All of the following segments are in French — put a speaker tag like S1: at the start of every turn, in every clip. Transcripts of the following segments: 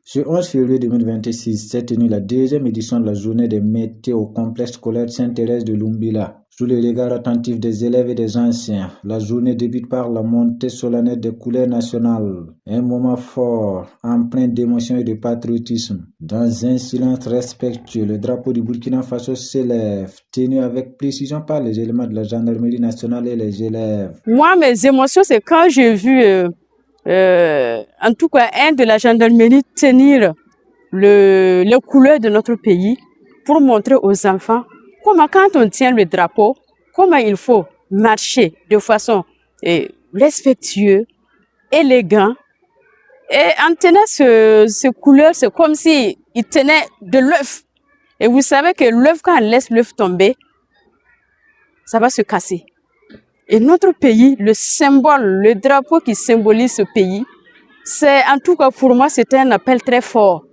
S1: Ce 11 février 2026 s'est tenue la deuxième édition de la journée des métiers au complexe scolaire Sainte-Thérèse de Lumbila. Sous le regard attentif des élèves et des anciens, la journée débute par la montée solennelle des couleurs nationales. Un moment fort, empreint d'émotion et de patriotisme. Dans un silence respectueux, le drapeau du Burkina Faso s'élève, tenu avec précision par les éléments de la gendarmerie nationale et les élèves.
S2: Moi, mes émotions, c'est quand j'ai vu, en tout cas, un de la gendarmerie tenir les couleurs de notre pays pour montrer aux enfants comment, quand on tient le drapeau, comment il faut marcher de façon respectueuse, élégante. Et en tenant ces couleurs, c'est comme si il tenait de l'œuf. Et vous savez que l'œuf, quand on laisse l'œuf tomber, ça va se casser. Et notre pays, le symbole, le drapeau qui symbolise ce pays, c'est, en tout cas pour moi, c'était un appel très fort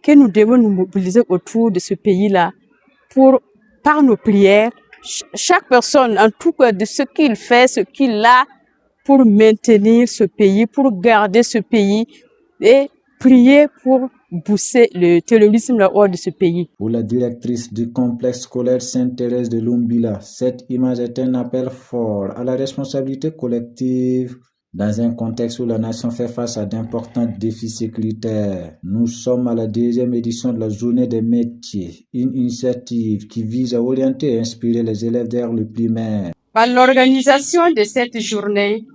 S2: que nous devons nous mobiliser autour de ce pays-là pour, par nos prières, chaque personne, en tout cas de ce qu'il fait, ce qu'il a, pour maintenir ce pays, pour garder ce pays et prier pour booster le terrorisme hors de ce pays.
S1: Pour la directrice du complexe scolaire Sainte-Thérèse de Lumbila, cette image est un appel fort à la responsabilité collective dans un contexte où la nation fait face à d'importants défis sécuritaires. Nous sommes à la deuxième édition de la journée des métiers, une initiative qui vise à orienter et inspirer les élèves vers le primaire.
S2: Par l'organisation de cette journée,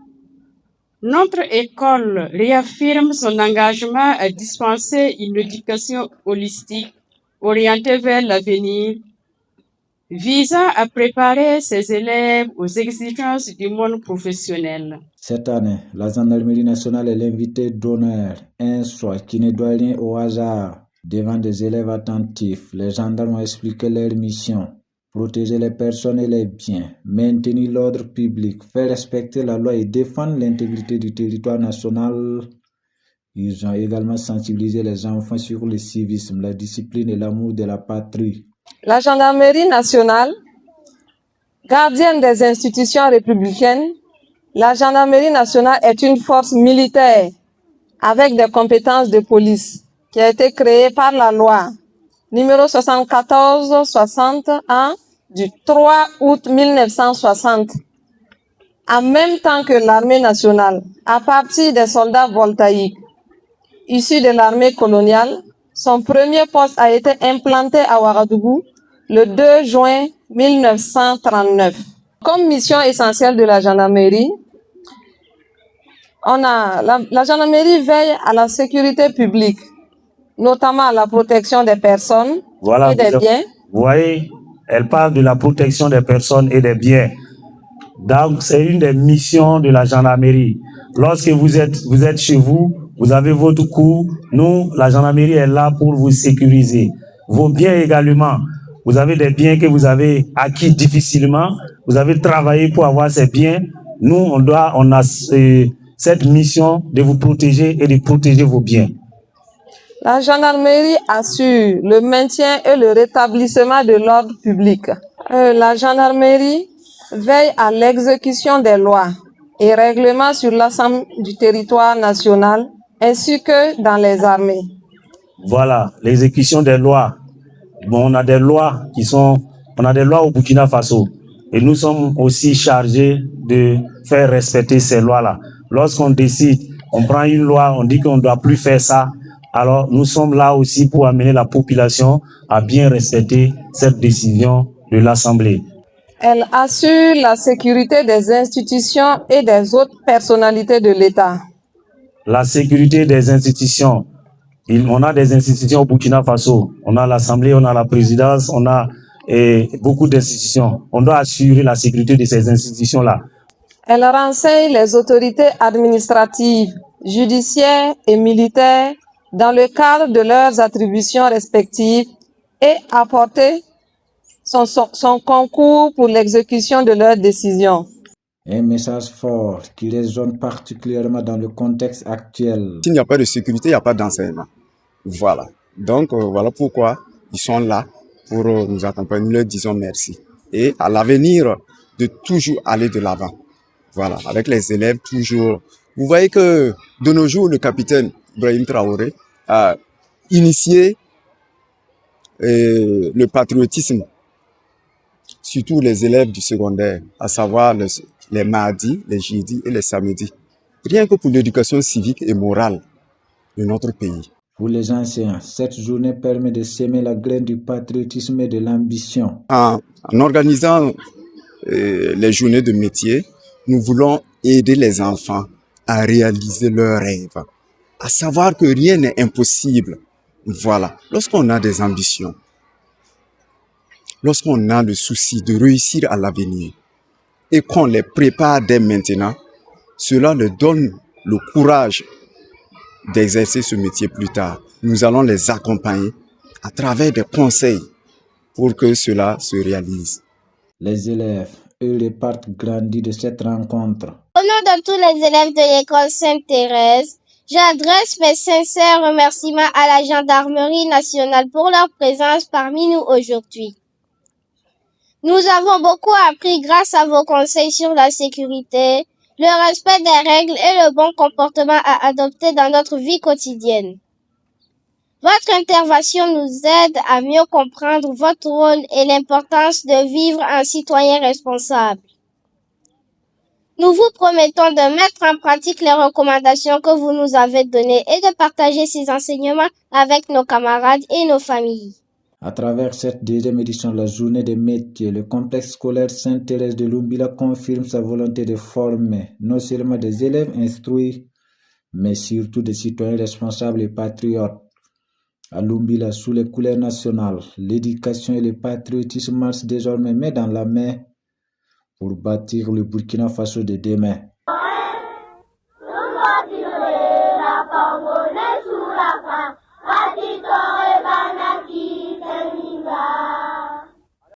S2: notre école réaffirme son engagement à dispenser une éducation holistique orientée vers l'avenir, visant à préparer ses élèves aux exigences du monde professionnel.
S1: Cette année, la gendarmerie nationale est l'invité d'honneur, un choix qui ne doit rien au hasard. Devant des élèves attentifs, les gendarmes ont expliqué leur mission: protéger les personnes et les biens, maintenir l'ordre public, faire respecter la loi et défendre l'intégrité du territoire national. Ils ont également sensibilisé les enfants sur le civisme, la discipline et l'amour de la patrie.
S3: La gendarmerie nationale, gardienne des institutions républicaines, la gendarmerie nationale est une force militaire avec des compétences de police qui a été créée par la loi numéro 74-61 du 3 août 1960. En même temps que l'armée nationale, à partir des soldats voltaïques issus de l'armée coloniale, son premier poste a été implanté à Ouagadougou le 2 juin 1939. Comme mission essentielle de la gendarmerie, la gendarmerie veille à la sécurité publique, notamment à la protection des personnes et des biens.
S4: Vous voyez, elle parle de la protection des personnes et des biens. Donc, c'est une des missions de la gendarmerie. Lorsque vous êtes chez vous, vous avez votre cour. Nous, la gendarmerie est là pour vous sécuriser. Vos biens également. Vous avez des biens que vous avez acquis difficilement. Vous avez travaillé pour avoir ces biens. Nous, on a cette mission de vous protéger et de protéger vos biens.
S3: La gendarmerie assure le maintien et le rétablissement de l'ordre public. La gendarmerie veille à l'exécution des lois et règlements sur l'ensemble du territoire national ainsi que dans les armées.
S4: Voilà, l'exécution des lois. Bon, on a des lois au Burkina Faso et nous sommes aussi chargés de faire respecter ces lois-là. Lorsqu'on décide, on prend une loi, on dit qu'on ne doit plus faire ça, alors nous sommes là aussi pour amener la population à bien respecter cette décision de l'Assemblée.
S3: Elle assure la sécurité des institutions et des autres personnalités de l'État.
S4: La sécurité des institutions. On a des institutions au Burkina Faso. On a l'Assemblée, on a la présidence, on a beaucoup d'institutions. On doit assurer la sécurité de ces institutions-là.
S3: Elle renseigne les autorités administratives, judiciaires et militaires dans le cadre de leurs attributions respectives et apporter son concours pour l'exécution de leurs décisions.
S1: Un message fort qui résonne particulièrement dans le contexte actuel.
S5: S'il n'y a pas de sécurité, il n'y a pas d'enseignement. Voilà. Donc, voilà pourquoi ils sont là pour nous accompagner. Nous leur disons merci. Et à l'avenir, de toujours aller de l'avant. Voilà. Avec les élèves, toujours. Vous voyez que de nos jours, le capitaine Ibrahim Traoré, initier le patriotisme, surtout les élèves du secondaire, à savoir les mardis, les jeudis et les samedis, rien que pour l'éducation civique et morale de notre pays.
S1: Pour les anciens, cette journée permet de semer la graine du patriotisme et de l'ambition.
S5: En organisant les journées de métier, nous voulons aider les enfants à réaliser leurs rêves, à savoir que rien n'est impossible. Voilà, lorsqu'on a des ambitions, lorsqu'on a le souci de réussir à l'avenir et qu'on les prépare dès maintenant, cela leur donne le courage d'exercer ce métier plus tard. Nous allons les accompagner à travers des conseils pour que cela se réalise.
S1: Les élèves, eux, repartent grandis de cette rencontre.
S6: Au nom de tous les élèves de l'école Sainte-Thérèse, j'adresse mes sincères remerciements à la Gendarmerie nationale pour leur présence parmi nous aujourd'hui. Nous avons beaucoup appris grâce à vos conseils sur la sécurité, le respect des règles et le bon comportement à adopter dans notre vie quotidienne. Votre intervention nous aide à mieux comprendre votre rôle et l'importance de vivre un citoyen responsable. Nous vous promettons de mettre en pratique les recommandations que vous nous avez données et de partager ces enseignements avec nos camarades et nos familles.
S1: À travers cette deuxième édition de la journée des métiers, le complexe scolaire Sainte-Thérèse de Lumbila confirme sa volonté de former non seulement des élèves instruits, mais surtout des citoyens responsables et patriotes. À Lumbila, sous les couleurs nationales, l'éducation et le patriotisme marchent désormais main dans la main pour bâtir le Burkina Faso de demain.